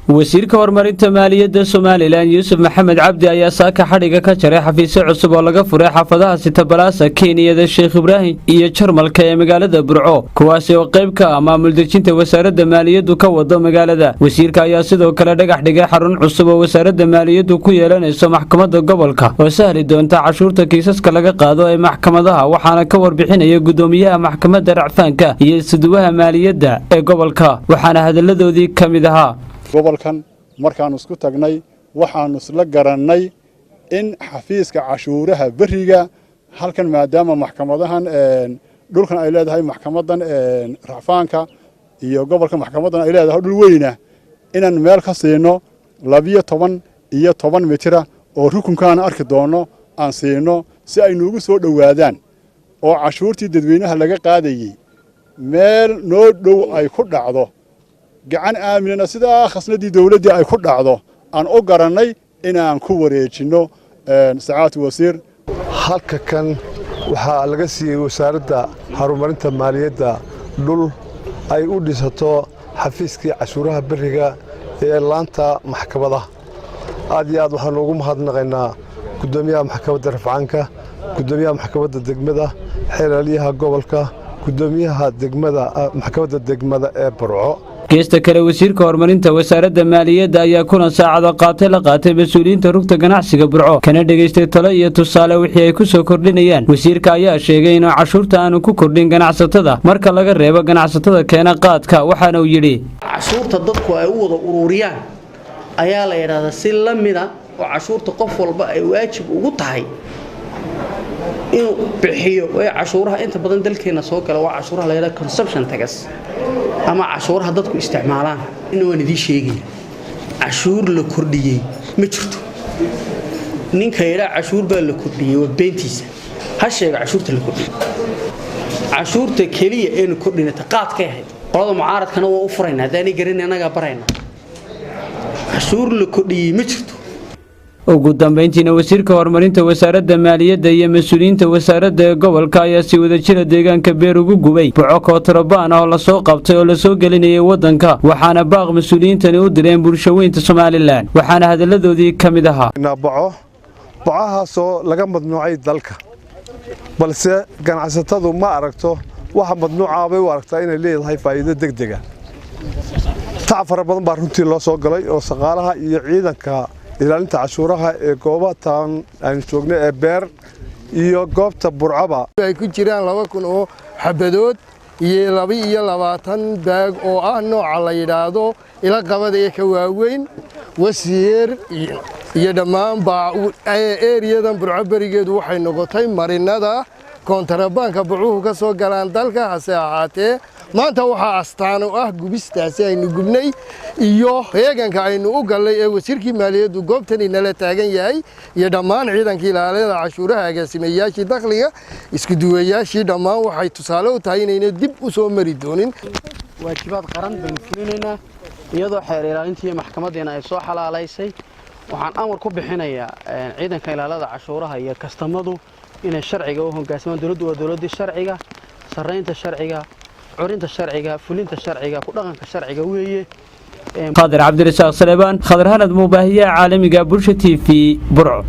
Wasiirka Horumarinta Maaliyadda Somaliland Yusuf Maxamed Cabdi ayaa saaka xadhiga ka jaray xafiisyo cusub oo laga furay xaafadaha Sitabalasa Keeniyada Sheekh Ibrahim iyo Jarmalka ee magaalada Burco kuwaas oo qayb ka ah maamul dejinta wasaaradda maaliyaddu ka wado magaalada. Wasiirka ayaa sidoo kale dhagax dhigay xarun cusub oo wasaaradda maaliyaddu ku yeelanayso maxkamadda gobolka oo sahli doonta cashuurta kiisaska laga qaado ee maxkamadaha waxaana ka warbixinaya gudoomiyaha maxkamadda racfaanka iyo siduwaha maaliyadda ee gobolka waxaana hadaladoodii kamid ahaa gobolkan markaan isku tagnay waxaan isla garanay in xafiiska cashuuraha bariga halkan maadaama maxkamadahan dhulkan ay leedahay maxkamadan racfaanka iyo gobolka maxkamadan ay leedahay dhul weyna inaan meel ka siino 12 iyo 10 mitir oo rukunkaan arki doono aan siino si ay noogu soo dhawaadaan oo cashuurtii dadweynaha laga qaadayay meel noo dhow ay ku dhacdo gacan aaminana sida khasnadii dawladda ay ku dhacdo aan u garanay inaan ku wareejino saacad wasiir halka kan waxa laga siiyay wasaaradda horumarinta maaliyadda dhul ay u dhisato xafiiskii cashuuraha bariga ee laanta maxkamadaha aad iyo aad waxaan ugu mahadnaqaynaa gudoomiyaha maxkamadda rafcaanka gudoomiyaha maxkamadda degmada xeelaliyaha gobolka gudoomiyaha degmada maxkamadda degmada ee Burco geesta kale wasiirka horumarinta wasaaradda maaliyadda ayaa kulan saacado la qaatay mas'uuliyiinta rugta ganacsiga Burco kana dhageystay talo iyo tusaale wixii ay ku soo kordhinayaan wasiirka ayaa sheegay in cashuurta aanu ku kordhin ganacsatada marka laga reebo ganacsatada keena qaadka waxaana uu yiri cashuurta dadku ay u wada ururiyaan ayaa la yiraahdaa si la mid ah oo cashuurta qof walba ay waajib ugu tahay inuu bixiyo way cashuuraha inta badan dalkeena soo gala waa cashuuraha la yiraahdo consumption tax ama cashuuraha dadku isticmaalaan in waan idin sheegay cashuur la kordhiyay ma jirto ninka yara cashuur baa la kordhiyay waa beentiisa ha sheega cashuurta la kordhiyay cashuurta kaliya ee kordhinta qaadka yahay qolada mucaaradkana waa u furaynaa hadaan garin anaga barayna cashuur la kordhiyay ma jirto ugu dambeyntiina wasiirka horumarinta wasaaradda maaliyadda iyo mas'uuliyiinta wasaaradda gobolka ayaa si wada jira deegaanka beer ugu gubay Burco Trabaan oo la soo qabtay oo la soo gelinayay wadanka waxaana baaq mas'uuliyiintani u direen bulshooyinka Somaliland waxaana hadaladoodii kamid ahaa bacahaasoo laga madnuucay dalka balse ganacsatadu ma aragto waxa madnuuca bay u aragtaa inay leedahay faa'iido degdeg ah taafar badan baa runtii loo soo galay oo shaqaalaha iyo ciidanka ilaalinta cashuuraha ee goobatan aan joognay ee beer iyo goobta Burcaba ay ku jiraan 2000 oo xabadood iyo 22 baag oo ah nooca la yiraahdo ila qabadaya ka waaweyn wasiir iyo dhamaan baa eeriyadan Burco barigeedu waxay noqotay marinada kontrabanka Burco ka soo galaan dalka hase ahaatee maanta waxa astaan u ah gubistaasi aynu gubnay iyo heeganka aynu u galay ee wasiirkii maaliyaddu goobtan inala taagan yahay iyo dhammaan ciidankii ilaalinta cashuuraha agaasimayaashii dakhliga isku duwayaashii dhammaan waxay tusaale u tahay inayna dib u soo mari doonin waajibaad qaran baynu fulinaynaa iyadoo xeer ilaalinta iyo maxkamadeena ay soo xalaalaysay waxaan amar ku bixinayaa ciidanka ilaalinta cashuuraha iyo kastamadu inay sharciga u hoggaansamaan dawladdu waa dawladda sharciga sareynta sharciga عرينت الشرعية فلنت الشرعية كلهم كشرعية وهي قادر عبد الرزاق سليمان خضر هند مباهية عالمي قابلشتي في برعو.